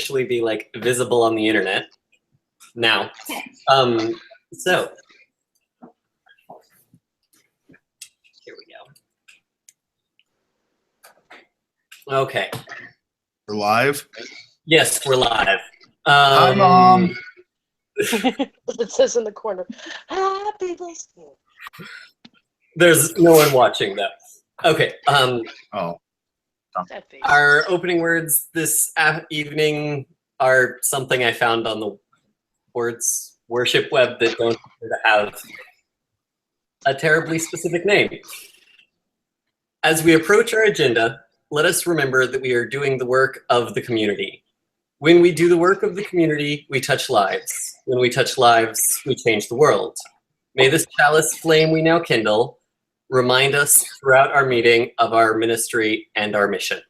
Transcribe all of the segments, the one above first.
officially be like visible on the internet now. So here we go. Okay. We're live? Yes, we're live. Hi, Mom. It says in the corner, happy listening. There's no one watching though. Okay. Oh. Our opening words this evening are something I found on the Words Worship web that don't appear to have a terribly specific name. As we approach our agenda, let us remember that we are doing the work of the community. When we do the work of the community, we touch lives. When we touch lives, we change the world. May this chalice flame we now kindle remind us throughout our meeting of our ministry and our mission.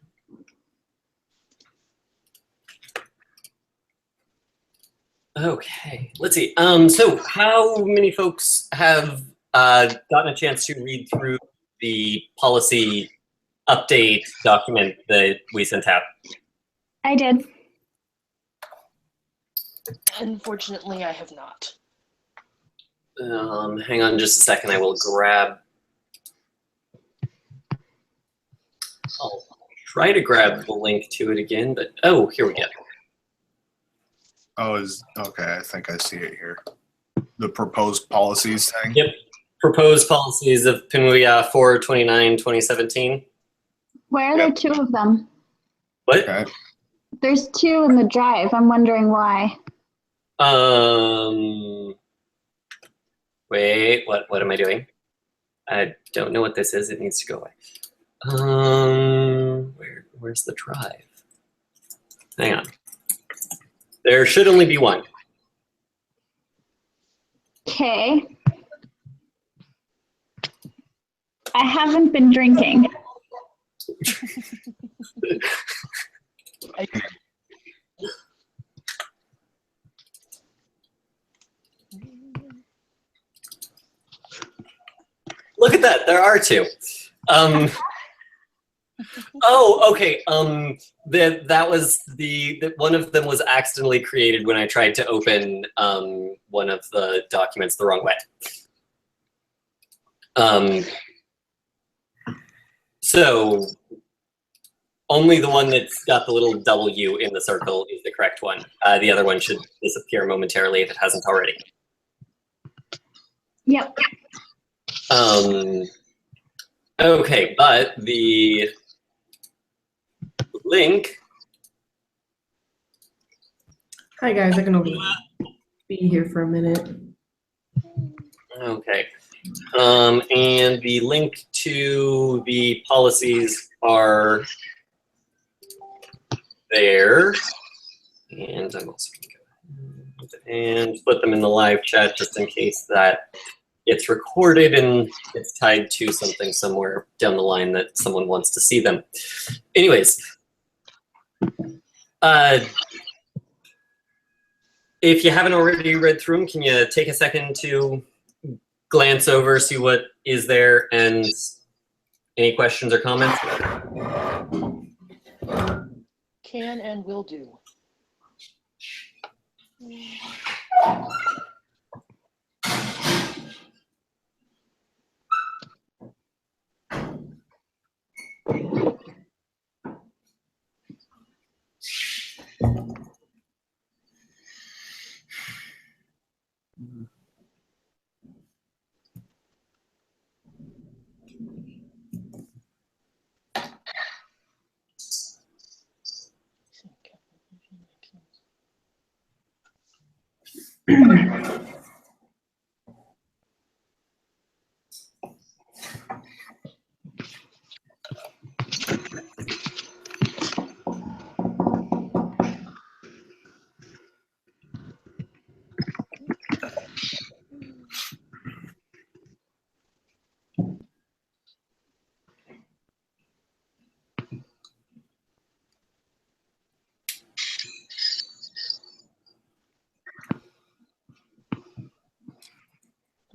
Okay, let's see. So how many folks have gotten a chance to read through the policy update document that we sent out? I did. Unfortunately, I have not. Hang on just a second. I will grab. I'll try to grab the link to it again, but oh, here we go. Oh, okay. I think I see it here. The proposed policies thing. Yep. Proposed policies of PNWUUYA 4/29/2017. Where are there two of them? What? Okay. There's two in the drive. I'm wondering why. Wait, what am I doing? I don't know what this is. It needs to go away. Where's the drive? Hang on. There should only be one. Okay. I haven't been drinking. Look at that. There are two. Oh, okay. That was one of them was accidentally created when I tried to open one of the documents the wrong way. So only the one that's got the little W in the circle is the correct one. The other one should disappear momentarily if it hasn't already. Yep. Okay, but the link. Hi guys, I can only be here for a minute. Okay. And the link to the policies are there. And I'm also going to go ahead and put them in the live chat just in case that it's recorded and it's tied to something somewhere down the line that someone wants to see them. Anyways, if you haven't already read through them, can you take a second to glance over, see what is there, and any questions or comments? Can and will do.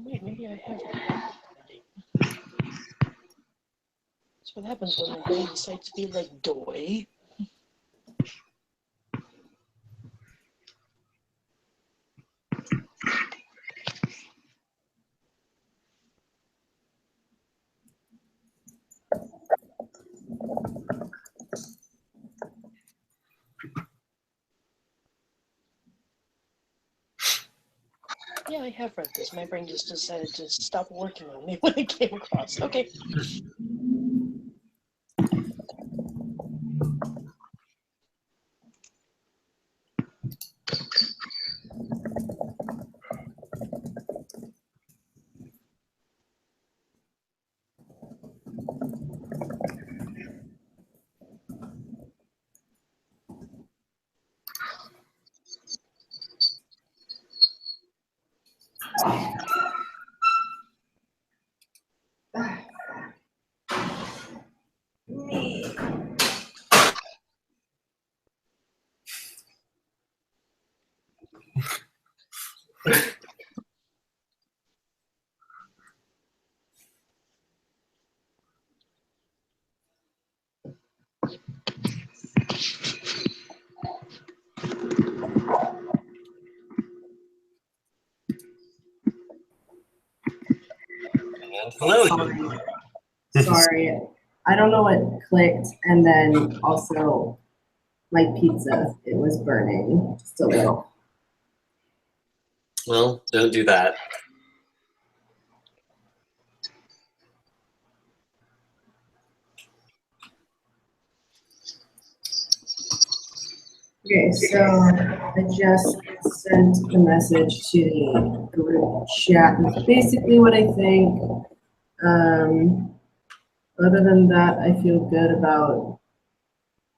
Wait, maybe I have it. That's what happens when my brain decides to be like doy. Yeah, I have read this. My brain just decided to stop working on me when it came across. Okay. And hello. Sorry. I don't know what clicked, and then also my pizza, it was burning just a little. Well, don't do that. Okay, so I just sent the message to the group chat. It's basically what I think. Other than that, I feel good about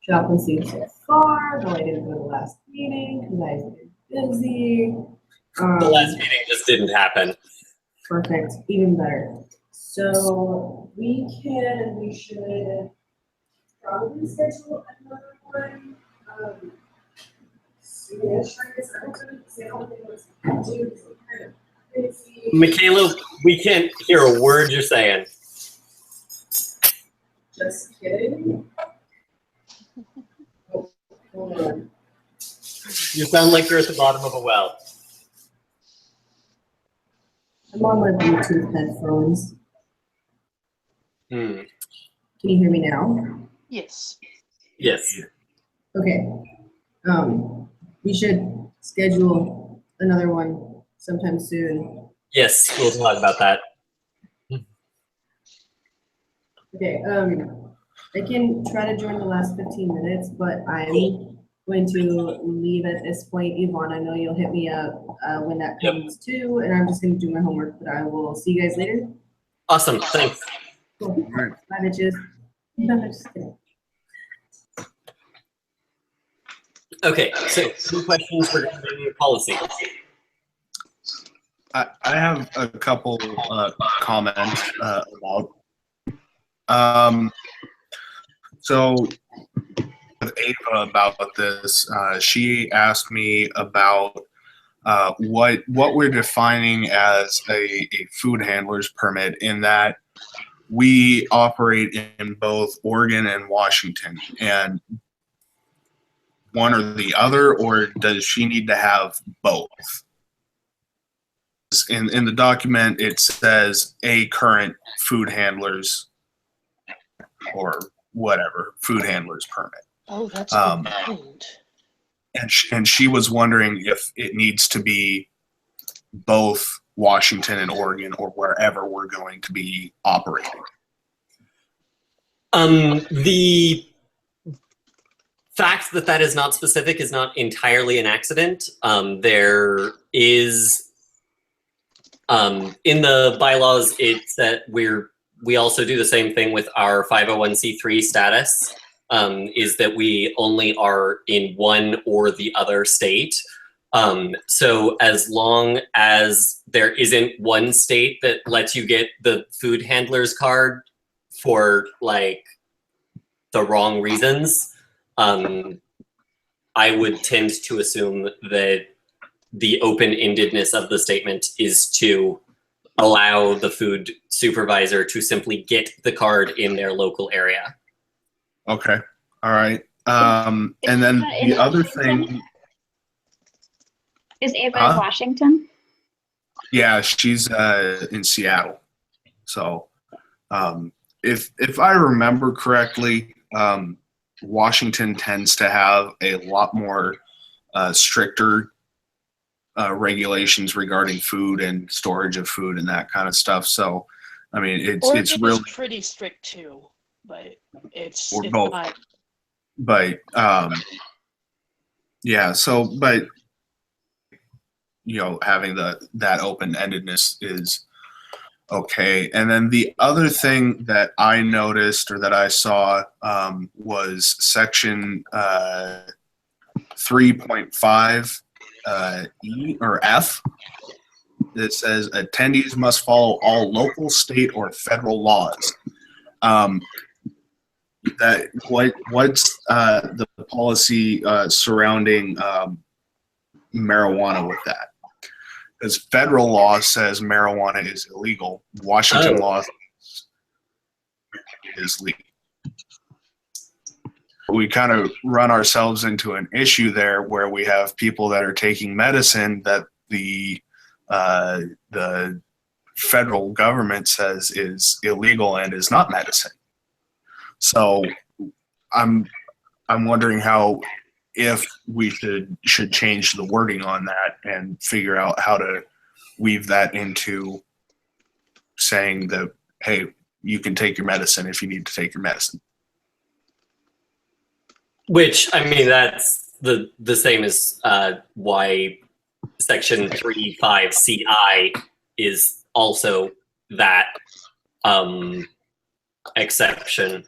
shop and see so far, though I didn't go to the last meeting because I've been busy. The last meeting just didn't happen. Perfect, even better. So we should probably schedule another one. Soonish, I guess. I don't think what's due, so kind of busy. Michaela, we can't hear a word you're saying. Just kidding. Oh, hold on. You sound like you're at the bottom of a well. I'm on my Bluetooth headphones. Hmm. Can you hear me now? Yes. Yes. Okay. We should schedule another one sometime soon. Yes, we'll talk about that. Okay, I can try to join the last 15 minutes, but I'm going to leave at this point. Yvonne, I know you'll hit me up when that Yep. comes too, and I'm just going to do my homework, but I will see you guys later. Awesome, thanks. Cool. All right. Bye, bitches. No, I'm just kidding. Okay, so any questions regarding policy? I have a couple comments about. So with Ava about this, she asked me about what we're defining as a food handler's permit, in that we operate in both Oregon and Washington, and one or the other, or does she need to have both? In the document, it says a current food handler's or whatever food handler's permit. Oh, that's a good point. And she was wondering if it needs to be both Washington and Oregon, or wherever we're going to be operating. The fact that that is not specific is not entirely an accident. There is, in the bylaws, it's that we also do the same thing with our 501c3 status, is that we only are in one or the other state. So as long as there isn't one state that lets you get the food handler's card for like the wrong reasons, I would tend to assume that the open-endedness of the statement is to allow the food supervisor to simply get the card in their local area. Okay. All right. And then the other thing. Is Ava in Washington? Yeah, she's in Seattle. So if I remember correctly, Washington tends to have a lot more stricter regulations regarding food and storage of food and that kind of stuff. So, I mean, it's Oregon really is pretty strict too, but it's both. not. But yeah. So, but having that open-endedness is okay. And then the other thing that I noticed or that I saw was section 3.5 E or F that says attendees must follow all local, state, or federal laws. What's the policy surrounding marijuana with that? Because federal law says marijuana is illegal. Washington law is legal. We kind of run ourselves into an issue there where we have people that are taking medicine that the federal government says is illegal and is not medicine. So I'm wondering if we should change the wording on that and figure out how to weave that into saying that, hey, you can take your medicine if you need to take your medicine. Which, I mean, that's the same as why section 3.5 CI is also that exception.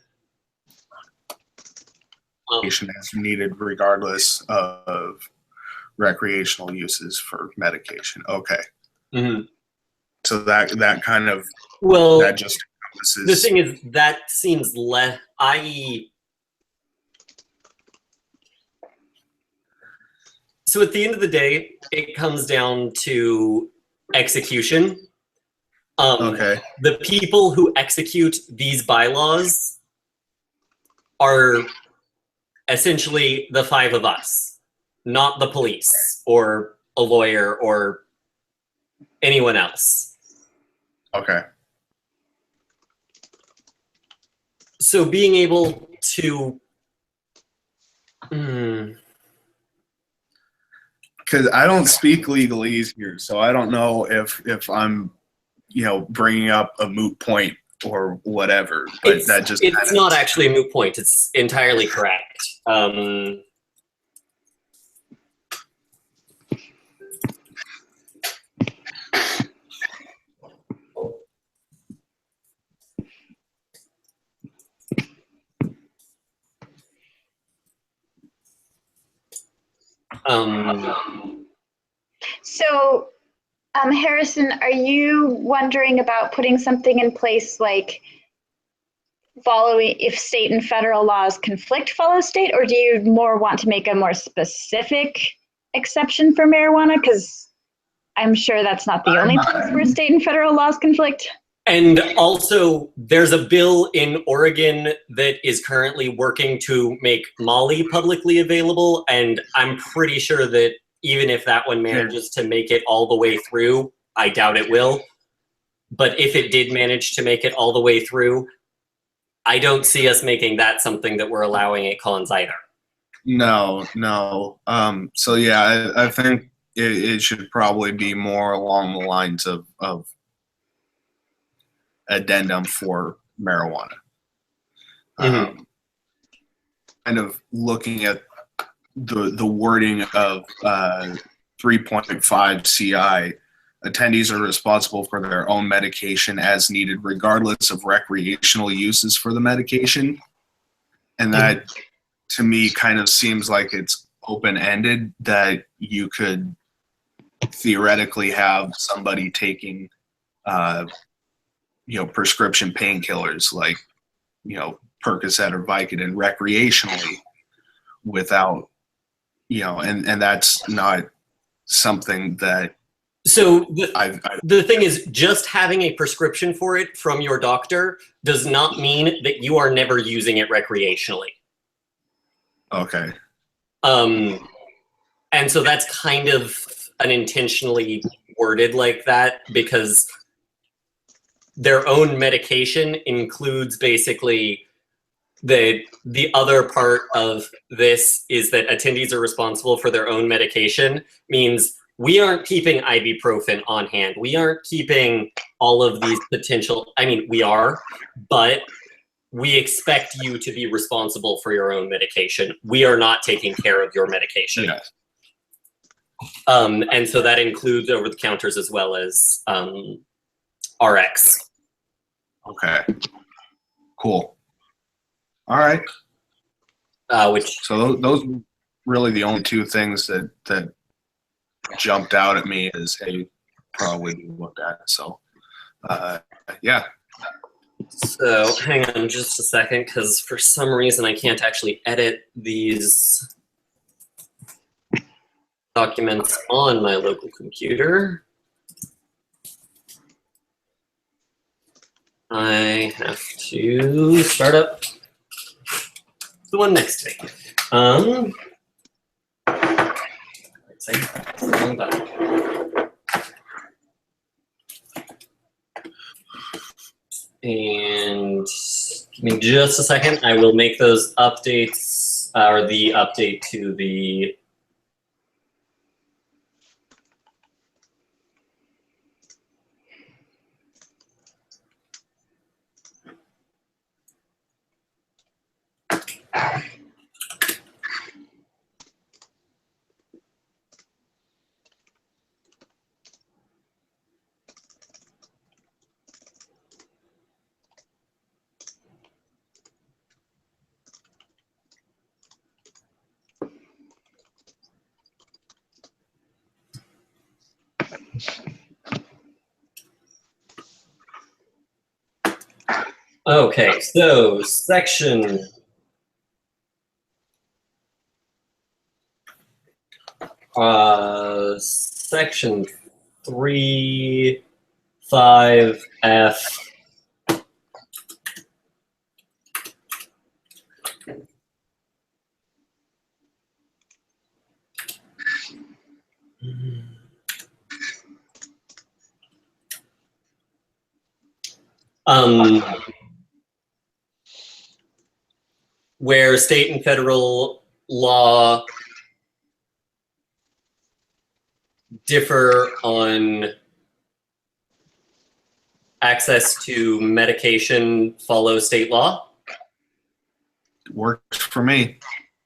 As needed regardless of recreational uses for medication. Okay. Mm-hmm. So that kind of, well, that just encompasses. The thing is, that seems less, so at the end of the day, it comes down to execution. Okay. The people who execute these bylaws are essentially the five of us, not the police or a lawyer or anyone else. Okay. So being able to because I don't speak legalese here, so I don't know if I'm bringing up a moot point or whatever, but it's not actually a moot point. It's entirely correct. So, Harrison, are you wondering about putting something in place like following if state and federal laws conflict, follow state, or do you more want to make a more specific exception for marijuana? Because I'm sure that's not the only place where state and federal laws conflict. And also, there's a bill in Oregon that is currently working to make Molly publicly available, and I'm pretty sure that even if that one manages to make it all the way through, I doubt it will, but if it did manage to make it all the way through, I don't see us making that something that we're allowing at cons either. No. So yeah, I think it should probably be more along the lines of addendum for marijuana. Mm-hmm. Kind of looking at the wording of 3.5 CI, attendees are responsible for their own medication as needed, regardless of recreational uses for the medication. And that, to me, kind of seems like it's open-ended, that you could theoretically have somebody taking, prescription painkillers like, Percocet or Vicodin recreationally without, and that's not something that. So the thing is, just having a prescription for it from your doctor does not mean that you are never using it recreationally. Okay. And so that's kind of unintentionally worded like that, because their own medication includes basically the other part of this is that attendees are responsible for their own medication, means we aren't keeping ibuprofen on hand. We aren't keeping all of these potential, I mean, we are, but we expect you to be responsible for your own medication. We are not taking care of your medication. Yes. And so that includes over the counters as well as RX. Okay. Cool. All right. Which So those were really the only two things that jumped out at me as, hey, probably be looked at. So, yeah. So hang on just a second, because for some reason I can't actually edit these documents on my local computer. I have to start up the one next to me. Wrong button. And give me just a second. I will make those updates, or the update to the okay, so section section 3(5)(f). Where state and federal law differ on access to medication, follow state law. Works for me.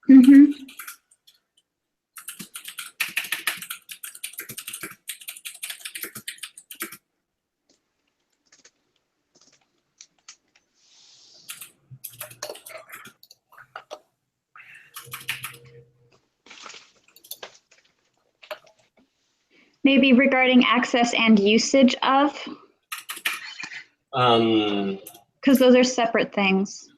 Mm-hmm. Maybe regarding access and usage of, because those are separate things.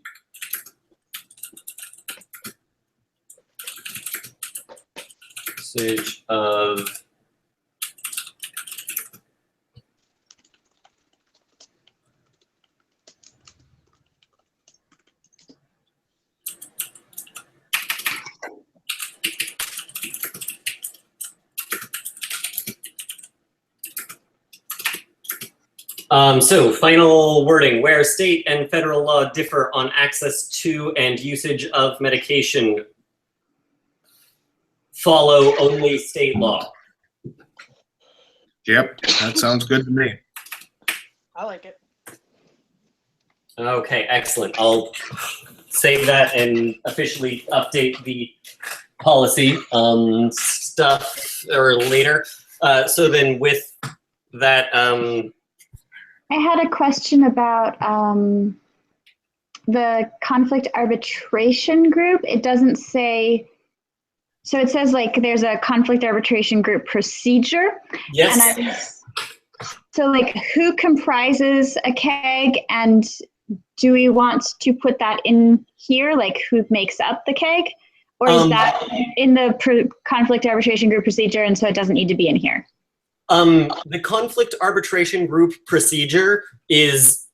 Usage of so final wording, where state and federal law differ on access to and usage of medication, follow only state law. Yep, that sounds good to me. I like it. Okay, excellent. I'll save that and officially update the policy stuff or later. So then with that, I had a question about the conflict arbitration group. It doesn't say, so it says like there's a conflict arbitration group procedure. yes. And so like who comprises a KEG, and do we want to put that in here? Like who makes up the KEG? Or is that in the conflict arbitration group procedure and so it doesn't need to be in here? The conflict arbitration group procedure is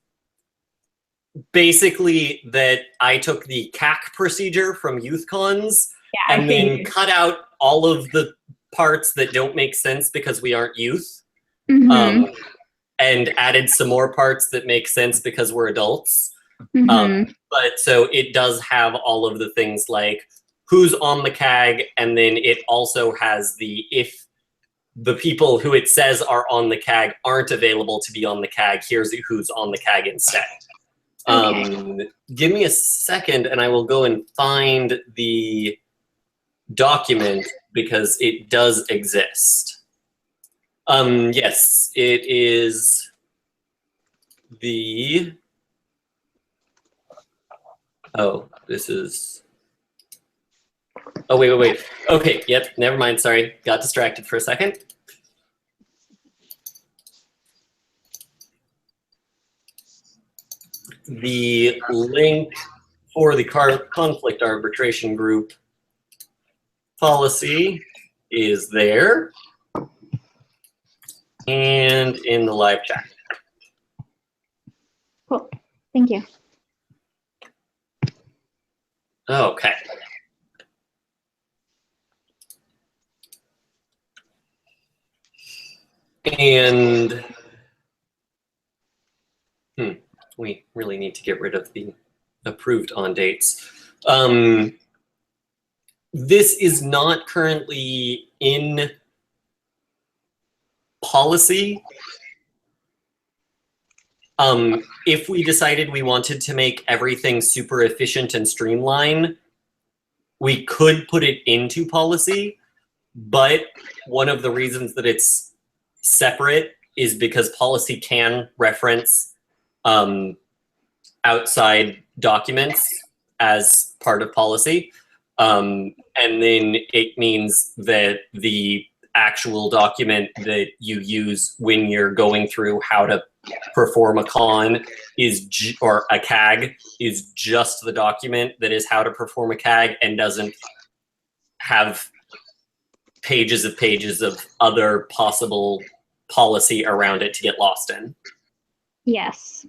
basically that I took the CAC procedure from youth cons and then cut out all of the parts that don't make sense because we aren't youth, and added some more parts that make sense because we're adults. But so it does have all of the things like who's on the CAG, and then it also has the if the people who it says are on the CAG aren't available to be on the CAG. Here's who's on the CAG instead. Give me a second and I will go and find the document because it does exist. Yes, it is the, oh, this is, oh, wait. Okay, yep, never mind, sorry. Got distracted for a second. The link for the conflict arbitration group policy is there and in the live chat. Cool. Thank you. Okay. And we really need to get rid of the approved on dates. This is not currently in policy. If we decided we wanted to make everything super efficient and streamlined, we could put it into policy, but one of the reasons that it's separate is because policy can reference outside documents as part of policy. And then it means that the actual document that you use when you're going through how to perform a con is, or a CAG, is just the document that is how to perform a CAG and doesn't have pages of other possible policy around it to get lost in. Yes.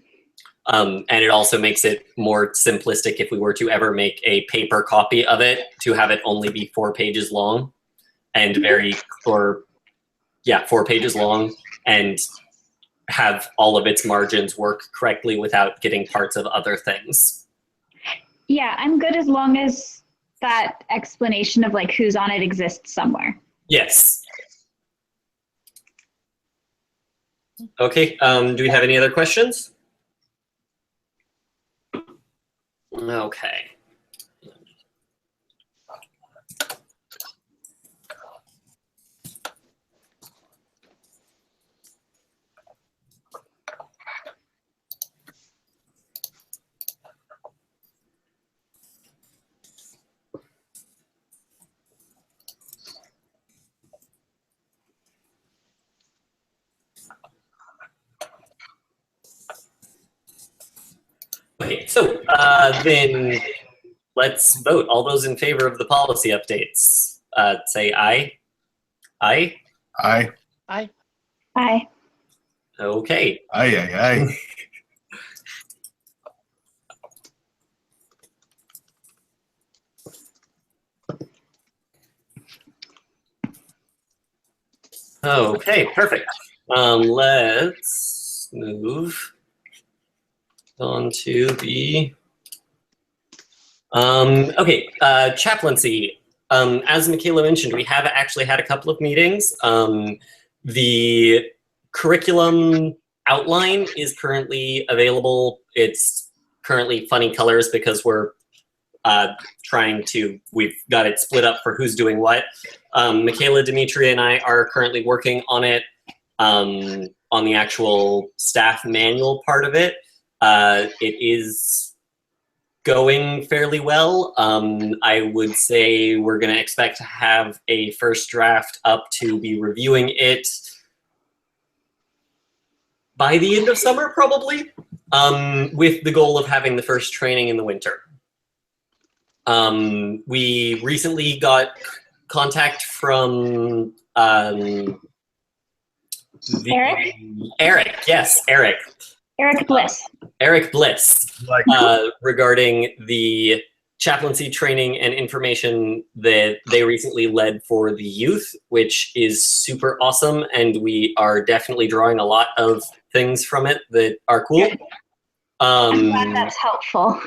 And it also makes it more simplistic if we were to ever make a paper copy of it to have it only be 4 pages long and 4 pages long and have all of its margins work correctly without getting parts of other things. Yeah, I'm good as long as that explanation of like who's on it exists somewhere. Yes. Okay, do we have any other questions? Okay. Okay, so then let's vote. All those in favor of the policy updates, say aye. Aye? Aye. Aye. Aye. Okay. Aye. Okay, perfect. Let's move on to the chaplaincy. As Michaela mentioned, we have actually had a couple of meetings. The curriculum outline is currently available. It's currently funny colors because we're we've got it split up for who's doing what. Michaela, Demetria, and I are currently working on it, on the actual staff manual part of it. It is going fairly well. I would say we're going to expect to have a first draft up to be reviewing it by the end of summer, probably, with the goal of having the first training in the winter. We recently got contact from Eric? Eric, yes, Eric. Eric Bliss. Eric Bliss, Like, regarding the chaplaincy training and information that they recently led for the youth, which is super awesome, and we are definitely drawing a lot of things from it that are cool. I'm glad that's helpful.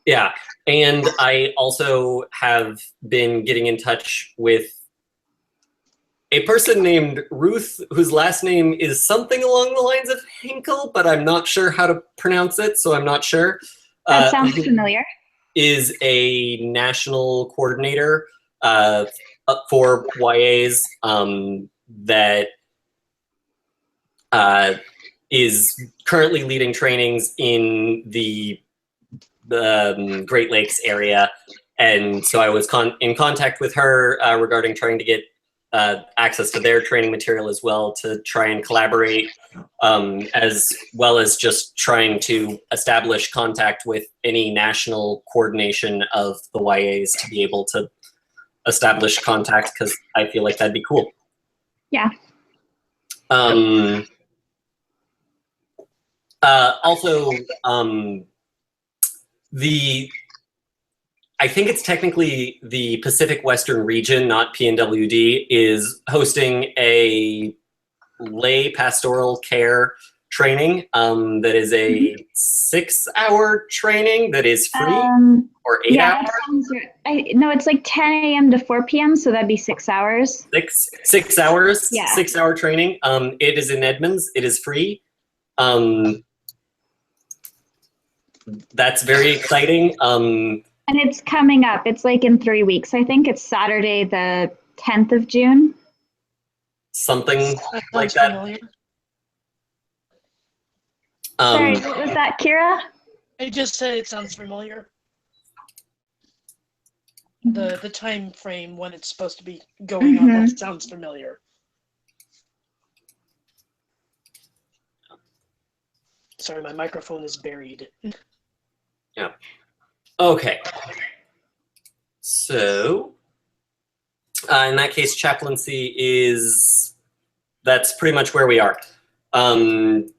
Yeah, and I also have been getting in touch with a person named Ruth, whose last name is something along the lines of Hinkle, but I'm not sure how to pronounce it, so I'm not sure. That sounds familiar. Is a national coordinator for YAs that is currently leading trainings in the Great Lakes area. And so I was in contact with her regarding trying to get access to their training material as well, to try and collaborate, as well as just trying to establish contact with any national coordination of the YAs to be able to establish contact, because I feel like that'd be cool. Yeah. Also, I think it's technically the Pacific Western region, not PNWD, is hosting a lay pastoral care training that is a 6-hour training that is free, or 8 yeah, hours? that sounds right. No, it's like 10 a.m. to 4 p.m., so that'd be 6 hours. 6 hours, Yeah. 6-hour training. It is in Edmonds. It is free. That's very exciting. And it's coming up. It's like in 3 weeks. I think it's Saturday, the 10th of June. Something like sounds that. familiar. Sorry, what was that, Kira? I just said it sounds familiar. The time frame when it's supposed to be going on, that sounds familiar. Sorry, my microphone is buried. Yeah. Okay. So, in that case, chaplaincy that's pretty much where we are. And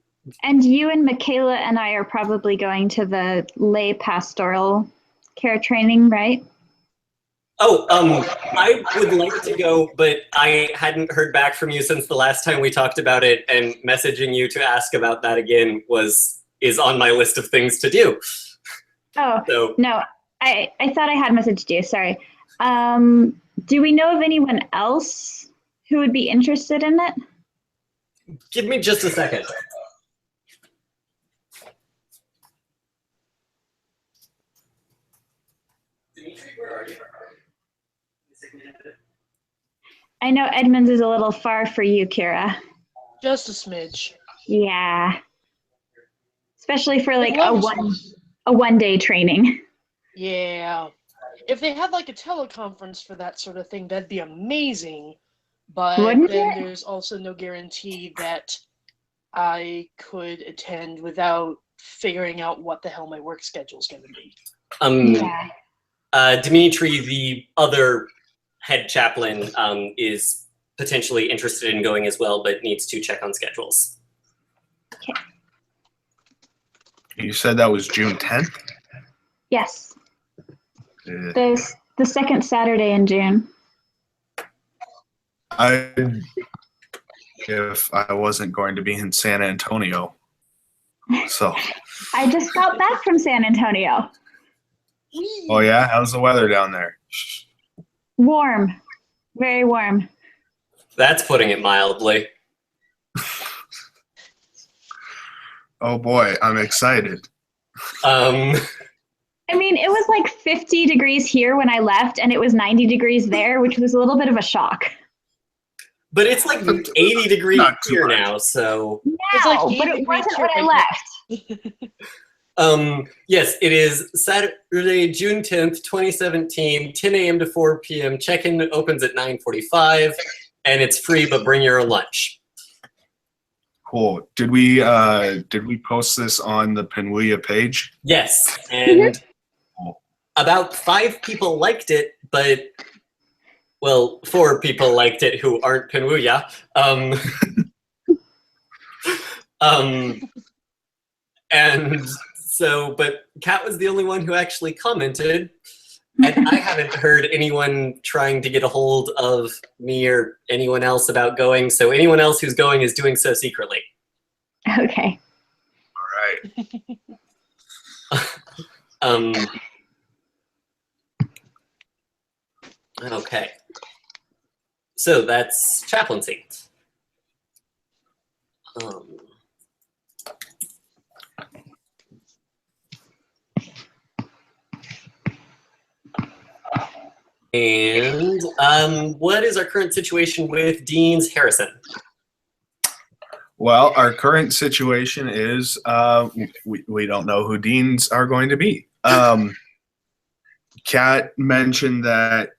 you and Michaela and I are probably going to the lay pastoral care training, right? Oh, I would like to go, but I hadn't heard back from you since the last time we talked about it, and messaging you to ask about that again is on my list of things to do. Oh, So, no, I thought I had messaged you, sorry. Do we know of anyone else who would be interested in it? give me just a second. Dimitri, where are you? I know Edmonds is a little far for you, Kira. Just a smidge. Yeah. Especially for like I'd a love one-day training. Yeah. If they had like a teleconference for that sort of thing, that'd be amazing. But Wouldn't then it? there's also no guarantee that I could attend without figuring out what the hell my work schedule is going to be. Yeah. Dimitri, the other head chaplain, is potentially interested in going as well, but needs to check on schedules. Okay. You said that was June 10th? Yes. The second Saturday in June. If I wasn't going to be in San Antonio. So. I just got back from San Antonio. Oh yeah? How's the weather down there? Warm. Very warm. That's putting it mildly. Oh boy, I'm excited. I mean, it was like 50 degrees here when I left, and it was 90 degrees there, which was a little bit of a shock. But it's like 80 degrees Not too here much. now, so. It's like No, but 80 it wasn't degrees when I left. Yes, it is Saturday, June 10th, 2017, 10 a.m. to 4 p.m. Check-in opens at 9:45, and it's free, but bring your own lunch. Cool. Did we post this on the PNWUUYA page? Yes, and about 5 people liked it, but, well, 4 people liked it who aren't PNWUUYA. And so, but Kat was the only one who actually commented, and I haven't heard anyone trying to get a hold of me or anyone else about going, so anyone else who's going is doing so secretly. Okay. All right. Okay. So that's chaplaincy. And what is our current situation with Dean's Harrison? Well, our current situation is we don't know who deans are going to be. Kat mentioned that,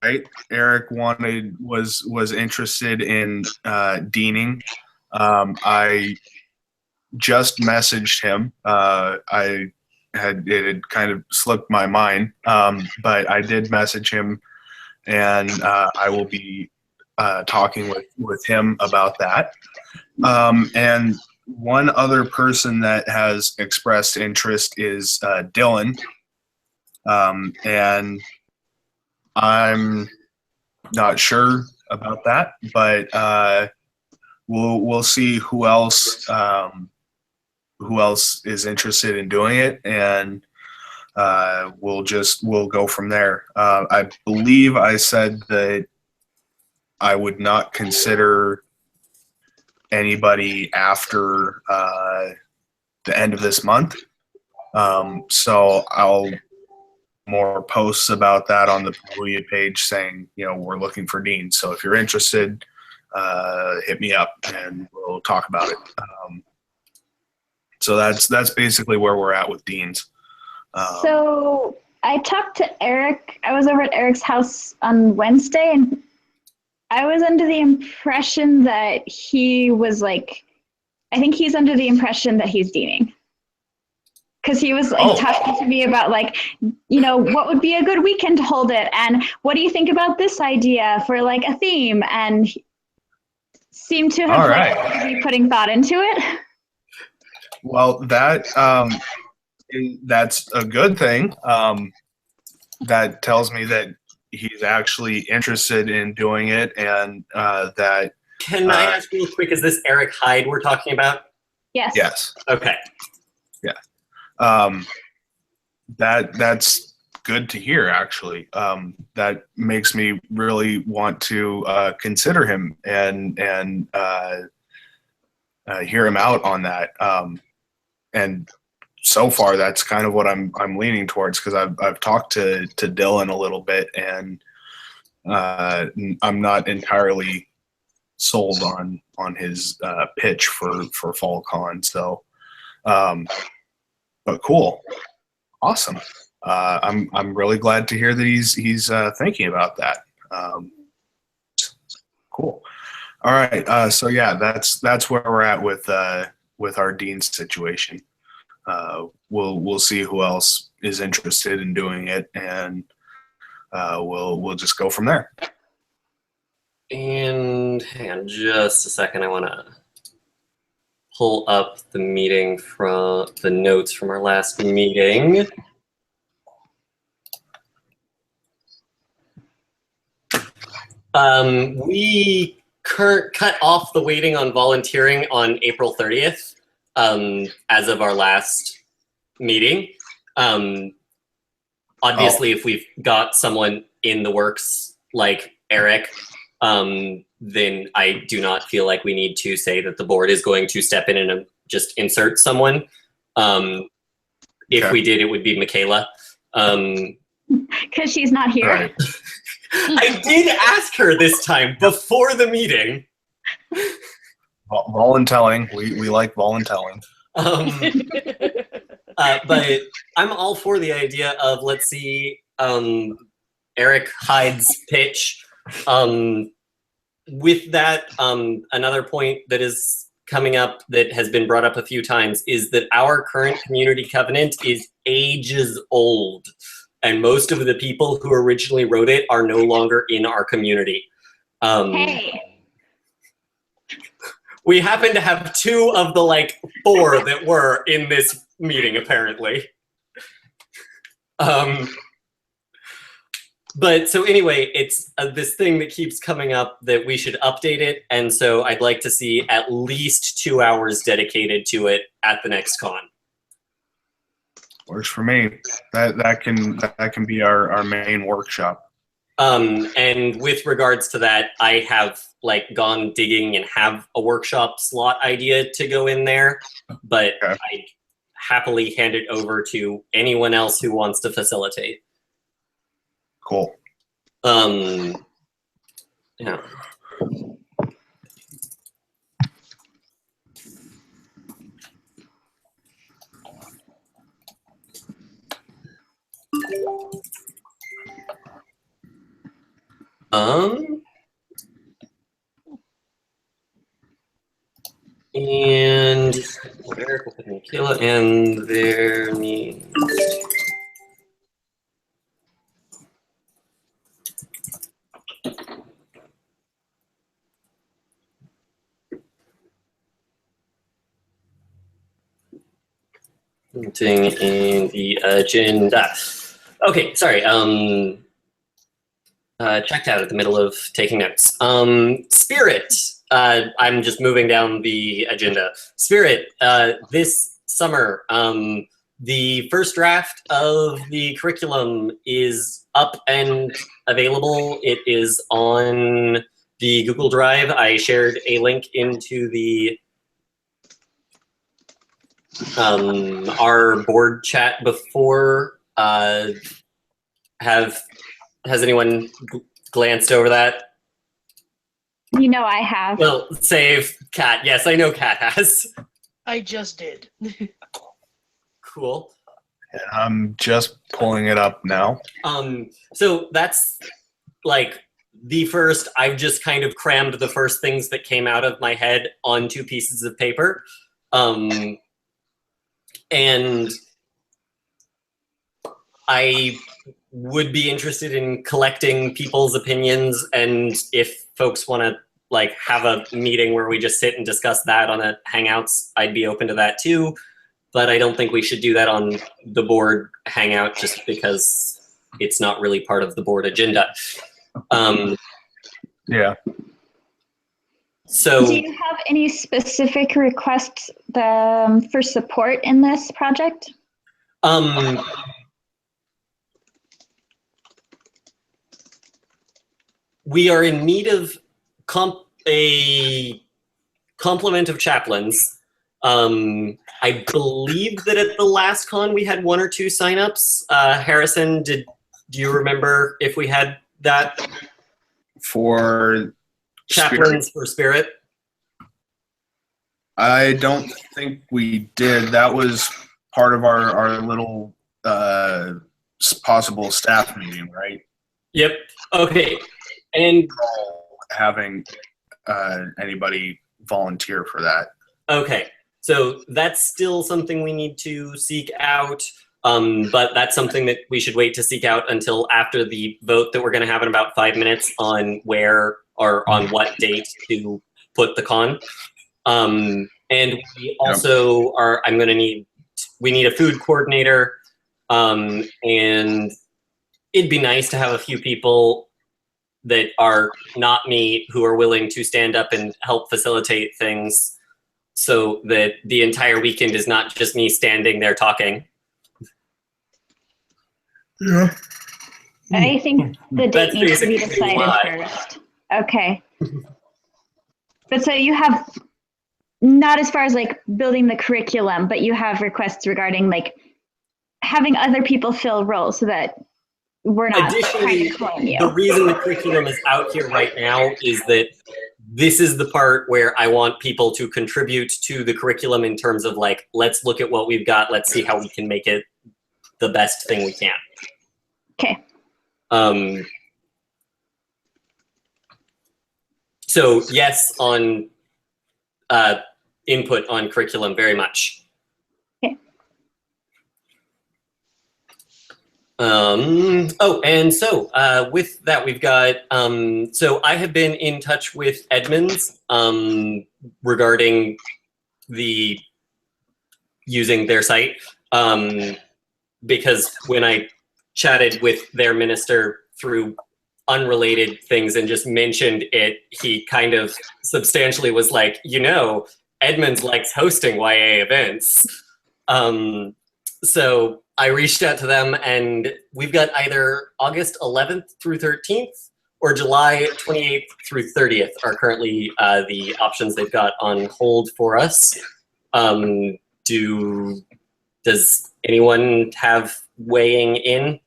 right? Eric was interested in deaning. I just messaged him. It had kind of slipped my mind, but I did message him, and I will be talking with him about that. And one other person that has expressed interest is Dylan, and I'm not sure about that, but we'll see who else is interested in doing it, and we'll go from there. I believe I said that I would not consider anybody after the end of this month. So I'll more posts about that on the PNWUUYA page saying, we're looking for deans. So if you're interested, hit me up and we'll talk about it. So that's basically where we're at with deans. So I talked to Eric. I was over at Eric's house on Wednesday, and I was under the impression that he was I think he's under the impression that he's deaning. Because he was talking to me about what would be a good weekend to hold it, and what do you think about this idea for a theme, and seemed to have be putting thought into it. Well, that's a good thing. That tells me that he's actually interested in doing it, and that. Can I ask real quick? Is this Eric Hyde we're talking about? Yes. Yes. Okay. Yeah. That's good to hear. Actually, that makes me really want to consider him and hear him out on that. And so far, that's kind of what I'm leaning towards, because I've talked to Dylan a little bit, and I'm not entirely sold on his pitch for Fall Con. So, but cool, awesome. I'm really glad to hear that he's thinking about that. Cool. All right. So yeah, that's where we're at with our dean's situation. We'll see who else is interested in doing it, and we'll just go from there. And hang on just a second. I want to pull up the meeting from the notes from our last meeting. We cut off the waiting on volunteering on April 30th, as of our last meeting. Obviously, if we've got someone in the works like Eric, then I do not feel like we need to say that the board is going to step in and just insert someone. If we did, it would be Michaela. Because she's not here. Right. I did ask her this time before the meeting. Voluntelling. We like voluntelling. But I'm all for the idea of, let's see, Eric Hyde's pitch. With that, another point that is coming up that has been brought up a few times is that our current community covenant is ages old, and most of the people who originally wrote it are no longer in our community. Hey. We happen to have 2 of the 4 that were in this meeting, apparently. But so anyway, it's this thing that keeps coming up that we should update it. And so I'd like to see at least 2 hours dedicated to it at the next con. Works for me. That can be our main workshop. And with regards to that, I have like gone digging and have a workshop slot idea to go in there, but Okay. I happily hand it over to anyone else who wants to facilitate. Cool. Yeah. And Eric will put Michaela and their names. Putting in the agenda. Okay, sorry. Checked out at the middle of taking notes. Spirit. I'm just moving down the agenda. Spirit. This summer, the first draft of the curriculum is up and available. It is on the Google Drive. I shared a link into the our board chat before. Has anyone glanced over that? You know I have. Well, save Kat. Yes, I know Kat has. I just did. Cool. And I'm just pulling it up now. So that's like the first, I've just kind of crammed the first things that came out of my head onto pieces of paper. And I would be interested in collecting people's opinions, and if folks want to like have a meeting where we just sit and discuss that on a Hangouts, I'd be open to that too. But I don't think we should do that on the board Hangout just because it's not really part of the board agenda. Yeah. So do you have any specific requests for support in this project? We are in need of a complement of chaplains. I believe that at the last con we had 1 or 2 signups. Harrison, do you remember if we had that? For Chaplains for Spirit? I don't think we did. That was part of our little possible staff meeting, right? Yep. Okay. And having anybody volunteer for that. okay. So that's still something we need to seek out. But that's something that we should wait to seek out until after the vote that we're going to have in about 5 minutes on where or on what date to put the con. And we also are, we need a food coordinator. And it'd be nice to have a few people that are not me who are willing to stand up and help facilitate things so that the entire weekend is not just me standing there talking. Yeah. I think the date That's needs to be basically decided why. first. Okay. But so you have, not as far as like building the curriculum, but you have requests regarding like having other people fill roles so that we're not trying Additionally, to clone you. the reason the curriculum is out here right now is that this is the part where I want people to contribute to the curriculum in terms of like, let's look at what we've got, let's see how we can make it the best thing we can. Okay. So yes, on input on curriculum, very much. Okay. Oh, and so with that, we've got, so I have been in touch with Edmonds regarding the using their site, because when I chatted with their minister through unrelated things and just mentioned it, he kind of substantially was like, you know, Edmonds likes hosting YA events. So I reached out to them, and we've got either August 11th through 13th or July 28th through 30th are currently the options they've got on hold for us. Does anyone have weighing in?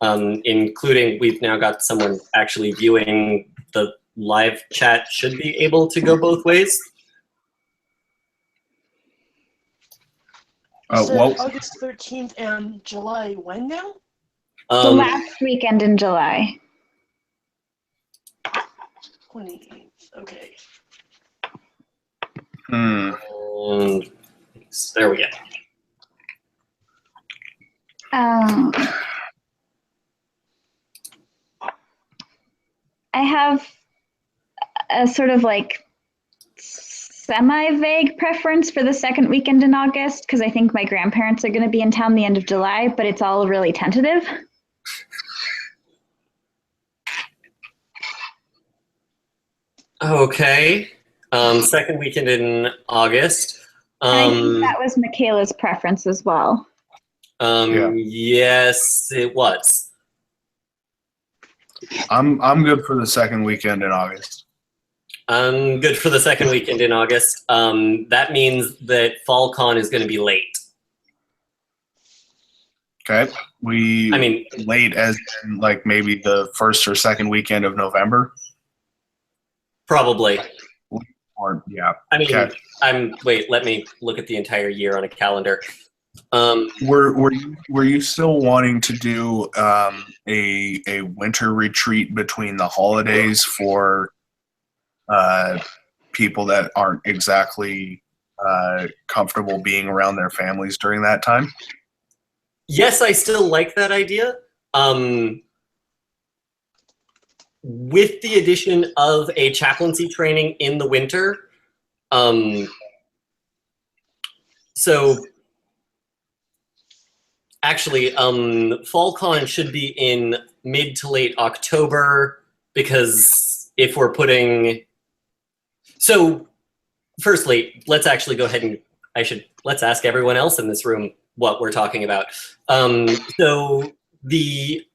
Including, we've now got someone actually viewing the live chat, should be able to go both ways. So Well, August 13th and July when now? The last weekend in July. 28th. Okay. There we go. I have a sort of like semi-vague preference for the second weekend in August because I think my grandparents are going to be in town the end of July, but it's all really tentative. Okay. Second weekend in August. And I think that was Michaela's preference as well. Yes, it was. I'm good for the second weekend in August. I'm good for the second weekend in August. That means that FallCon is going to be late. Okay. I mean, late as in like maybe the first or second weekend of November? probably. Or yeah. I mean, Okay. wait, let me look at the entire year on a calendar. Were you still wanting to do a winter retreat between the holidays for people that aren't exactly comfortable being around their families during that time? Yes, I still like that idea. With the addition of a chaplaincy training in the winter. So actually, FallCon should be in mid to late October because if we're putting, so firstly, let's actually go ahead and let's ask everyone else in this room what we're talking about. So the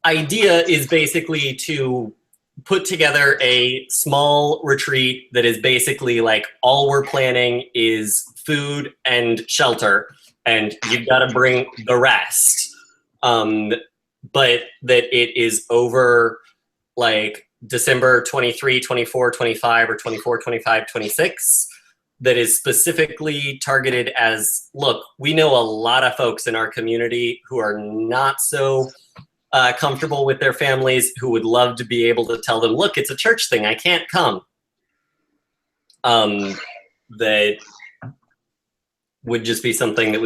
idea is basically to put together a small retreat that is basically like all we're planning is food and shelter, and you've got to bring the rest. But that it is over like December 23, 24, 25, or 24, 25, 26. That is specifically targeted as, look, we know a lot of folks in our community who are not so comfortable with their families, who would love to be able to tell them, look, it's a church thing, I can't come. That would just be something that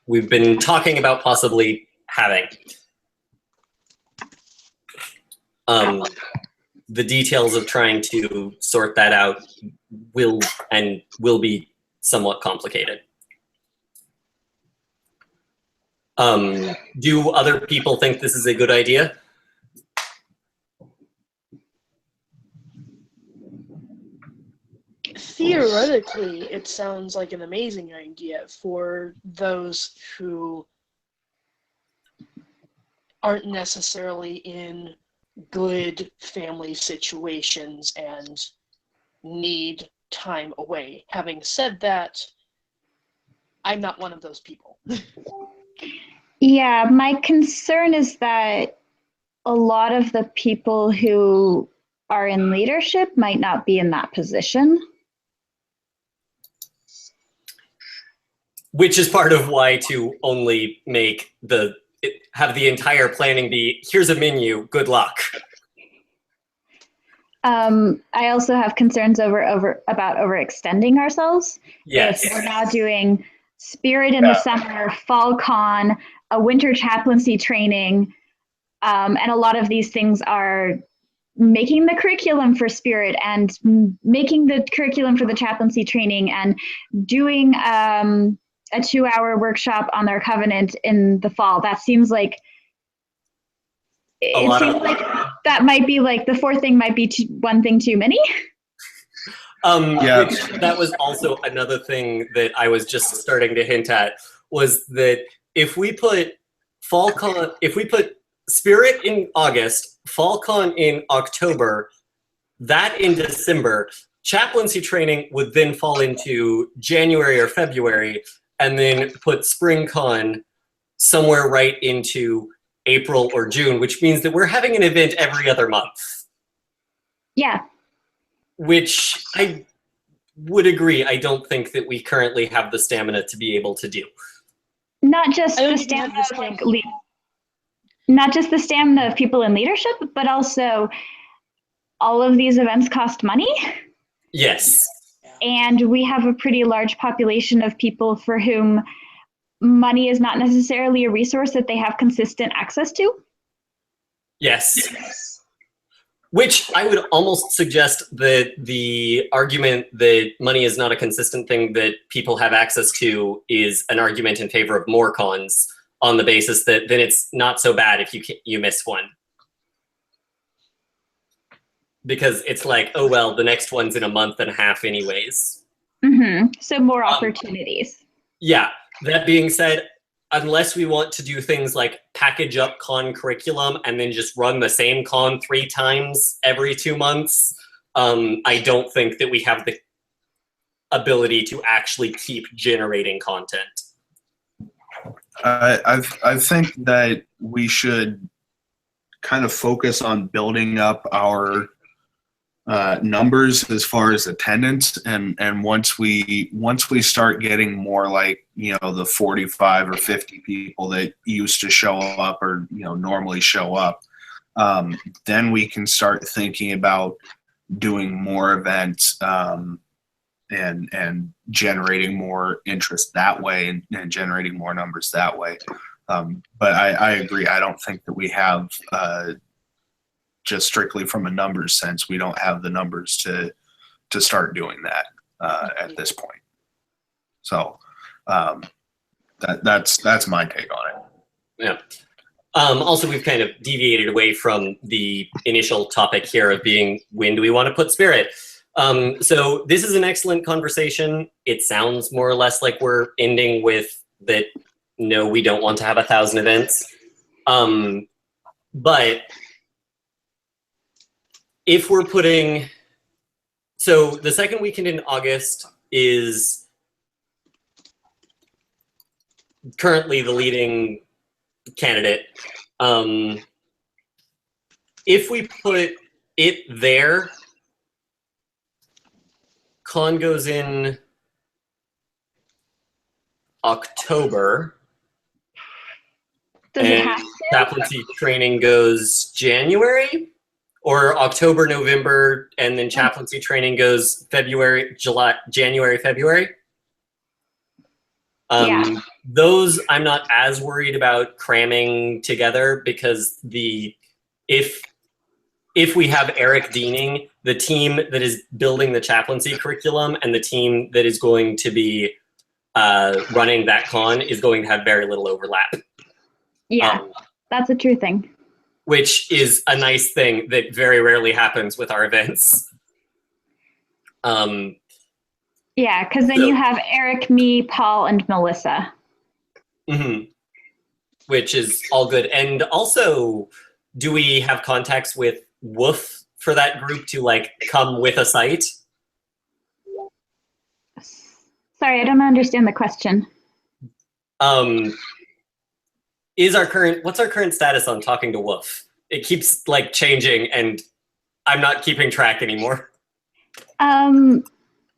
we've been talking about possibly having. The details of trying to sort that out will be somewhat complicated. Do other people think this is a good idea? Theoretically, it sounds like an amazing idea for those who aren't necessarily in good family situations and need time away. Having said that, I'm not one of those people. Yeah, my concern is that a lot of the people who are in leadership might not be in that position. Which is part of why to only make have the entire planning be, here's a menu, good luck. I also have concerns about overextending ourselves. Yes. If we're now doing Spirit in the summer, FallCon, a winter chaplaincy training, and a lot of these things are making the curriculum for Spirit and making the curriculum for the chaplaincy training and doing a 2-hour workshop on their covenant in the fall. That seems like that might be like the fourth thing might be one thing too many. Yeah. Which, that was also another thing that I was just starting to hint at, was that if we put Spirit in August, FallCon in October, that in December, chaplaincy training would then fall into January or February, and then put SpringCon somewhere right into April or June, which means that we're having an event every other month. Yeah. Which I would agree, I don't think that we currently have the stamina to be able to do. Not just I don't the even have stamina the of like stamina. not just the stamina of people in leadership, but also all of these events cost money. Yes. And we have a pretty large population of people for whom money is not necessarily a resource that they have consistent access to. Yes. Which I would almost suggest that the argument that money is not a consistent thing that people have access to is an argument in favor of more cons, on the basis that then it's not so bad if you miss one. Because it's like, oh well, the next one's in a month and a half anyways. So more opportunities. Yeah, that being said, unless we want to do things like package up con curriculum and then just run the same con 3 times every 2 months, I don't think that we have the ability to actually keep generating content. I think that we should kind of focus on building up our numbers as far as attendance, and once we start getting more like, you know, the 45 or 50 people that used to show up or, you know, normally show up, then we can start thinking about doing more events, and generating more interest that way, and generating more numbers that way. But I agree. I don't think that we have, just strictly from a numbers sense, we don't have the numbers to start doing that at this point. So that's my take on it. Yeah. Also, we've kind of deviated away from the initial topic here of being, when do we want to put Spirit? So this is an excellent conversation. It sounds more or less like we're ending with that, no, we don't want to have 1,000 events. But if we're putting, so the second weekend in August is currently the leading candidate. If we put it there, con goes in October. Does it and have to? chaplaincy training goes January, or October, November, and then chaplaincy training goes February, January, February. Yeah. Those I'm not as worried about cramming together, because if we have Eric deaning, the team that is building the chaplaincy curriculum and the team that is going to be running that con is going to have very little overlap. Yeah, that's a true thing. Which is a nice thing that very rarely happens with our events. Yeah, because then you have Eric, me, Paul, and Melissa. Which is all good. And also, do we have contacts with WUUYA for that group to like come with a site? Sorry, I don't understand the question. What's our current status on talking to WUUYA? It keeps like changing and I'm not keeping track anymore.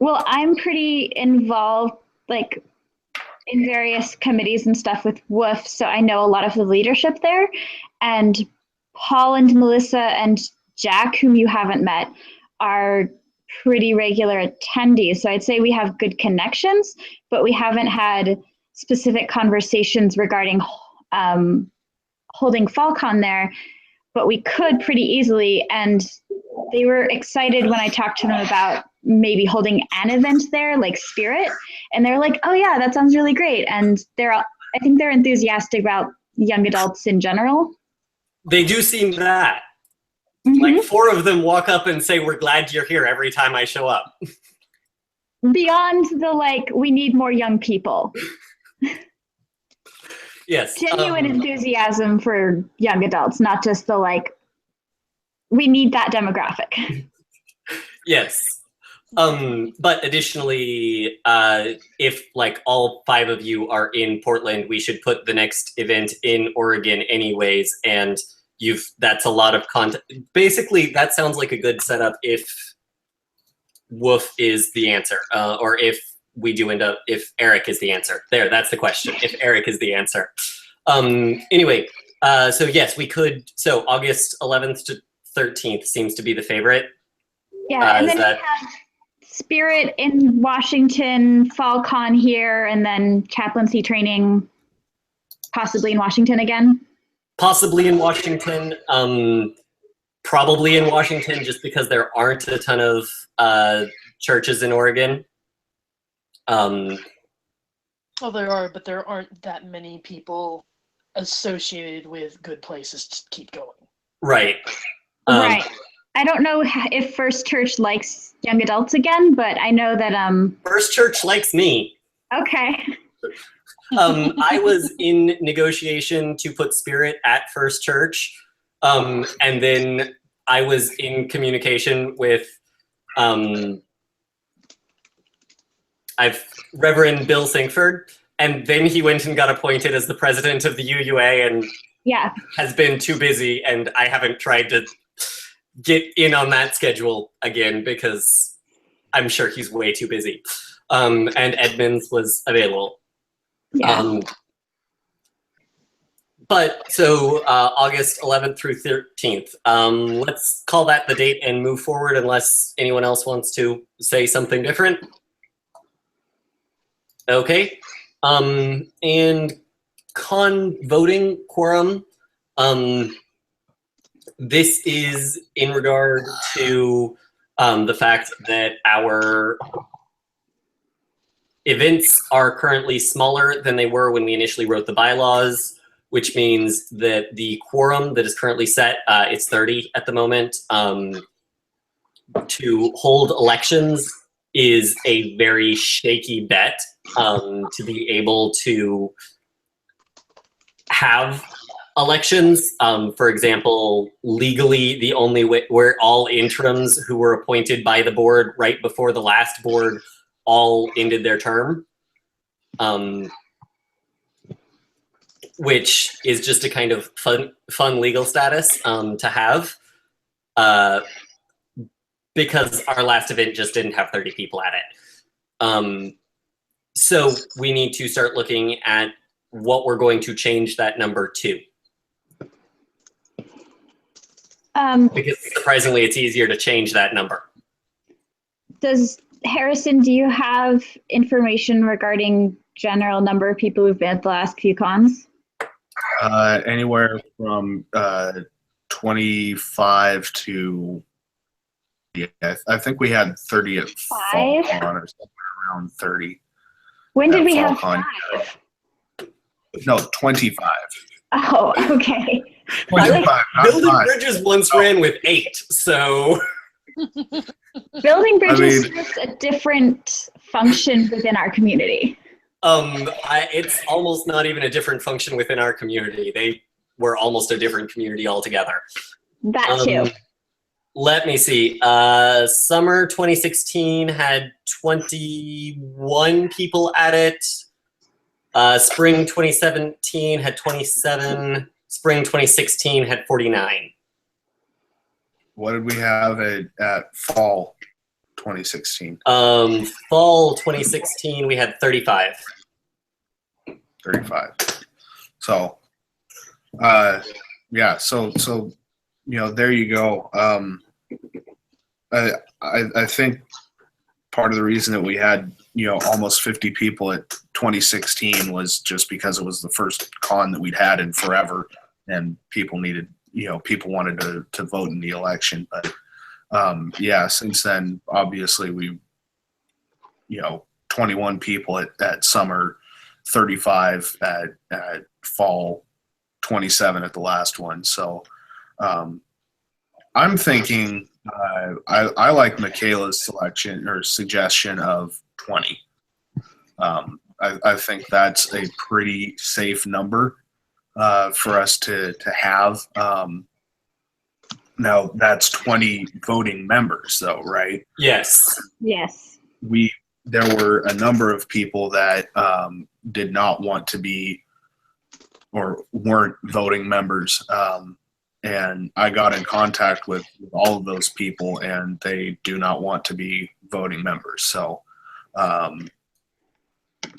Well, I'm pretty involved like in various committees and stuff with WUUYA, so I know a lot of the leadership there. And Paul and Melissa and Jack, whom you haven't met, are pretty regular attendees. So I'd say we have good connections, but we haven't had specific conversations regarding holding FallCon there, but we could pretty easily. And they were excited when I talked to them about maybe holding an event there, like Spirit. And they're like, oh yeah, that sounds really great. And I think they're enthusiastic about young adults in general. They do seem that. Like 4 of them walk up and say, we're glad you're here every time I show up. beyond the like, we need more young people. Yes. Genuine enthusiasm for young adults, not just the like, we need that demographic. Yes. But additionally, if like all 5 of you are in Portland, we should put the next event in Oregon anyways. And that's a lot of content. Basically, that sounds like a good setup if Woof is the answer, or if we do end up, if Eric is the answer. There, that's the question. If Eric is the answer. Anyway, so yes, we could. So August 11th to 13th seems to be the favorite. Yeah, and then we have Spirit in Washington, Fall Con here, and then chaplaincy training possibly in Washington again. Possibly in Washington. Probably in Washington, just because there aren't a ton of churches in Oregon. Well, there are, but there aren't that many people associated with good places to keep going. Right. Right. I don't know if First Church likes young adults again, but I know that First Church likes me. Okay. I was in negotiation to put Spirit at First Church, and then I was in communication with Reverend Bill Sinkford, and then he went and got appointed as the president of the UUA, and has been too busy, and I haven't tried to get in on that schedule again because I'm sure he's way too busy. And Edmonds was available. Yeah. But so August 11th through 13th. Let's call that the date and move forward unless anyone else wants to say something different. Okay. And voting quorum. This is in regard to the fact that our events are currently smaller than they were when we initially wrote the bylaws, which means that the quorum that is currently set, it's 30 at the moment, to hold elections is a very shaky bet to be able to have elections. For example, legally, the only way where all interims who were appointed by the board right before the last board all ended their term, which is just a kind of fun legal status to have, because our last event just didn't have 30 people at it. So we need to start looking at what we're going to change that number to. Because surprisingly, it's easier to change that number. Harrison, do you have information regarding general number of people who've been at the last few cons? Anywhere from 25 to, yeah, I think we had 30 at Fall Con, or somewhere around 30. When did we have 5? No, 25. Oh, okay. 25, Building 5. Bridges once ran with 8, so. Building Bridges is a different function within our community. It's almost not even a different function within our community. They were almost a different community altogether. That too. Let me see. Summer 2016 had 21 people at it. Spring 2017 had 27. Spring 2016 had 49. What did we have at Fall 2016? Fall 2016 we had 35. 35. So, yeah. So there you go. I think part of the reason that we had almost 50 people at 2016 was just because it was the first con that we'd had in forever, and people needed people wanted to vote in the election. But yeah, since then, obviously we 21 people at summer, 35 at fall, 27 at the last one. So I'm thinking I like Michaela's suggestion of 20. I think that's a pretty safe number for us to have. Now that's 20 voting members, though, right? Yes. Yes. There were a number of people that did not want to be or weren't voting members. And I got in contact with all of those people, and they do not want to be voting members. So, and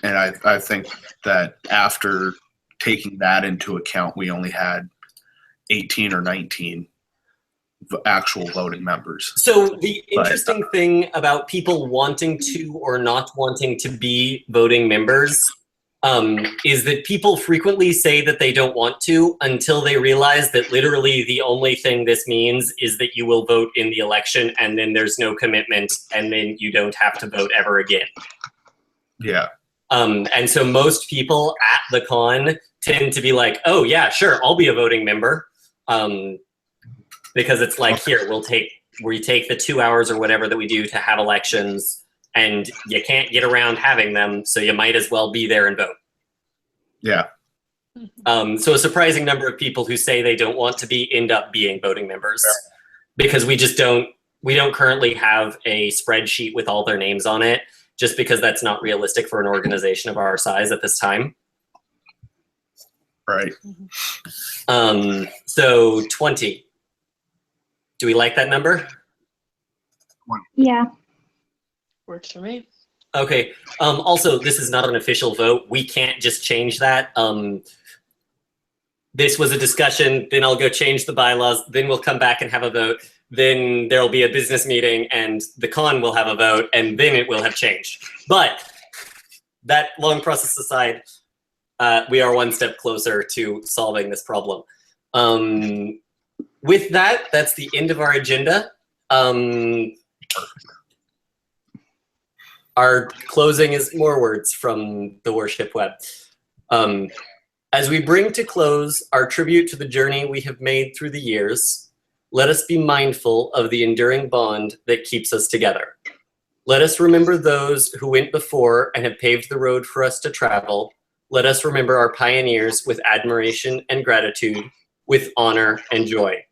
I think that after taking that into account, we only had 18 or 19 actual voting members. So the interesting thing about people wanting to or not wanting to be voting members is that people frequently say that they don't want to until they realize that literally the only thing this means is that you will vote in the election, and then there's no commitment, and then you don't have to vote ever again. Yeah. And so most people at the con tend to be like, oh yeah, sure, I'll be a voting member. Because it's like, here, we take the 2 hours or whatever that we do to have elections, and you can't get around having them, so you might as well be there and vote. Yeah. So a surprising number of people who say they don't want to be end up being voting members, because we don't currently have a spreadsheet with all their names on it, just because that's not realistic for an organization of our size at this time. Right. So 20. Do we like that number? Yeah. Works for me. Okay. Also, this is not an official vote. We can't just change that. This was a discussion, then I'll go change the bylaws, then we'll come back and have a vote. Then there'll be a business meeting and the con will have a vote, and then it will have changed. But that long process aside, we are one step closer to solving this problem. With that, that's the end of our agenda. Our closing is more words from the Worship Web. As we bring to close our tribute to the journey we have made through the years, let us be mindful of the enduring bond that keeps us together. Let us remember those who went before and have paved the road for us to travel. Let us remember our pioneers with admiration and gratitude, with honor and joy.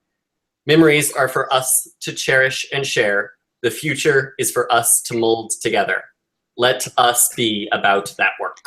Memories are for us to cherish and share. The future is for us to mold together. Let us be about that work.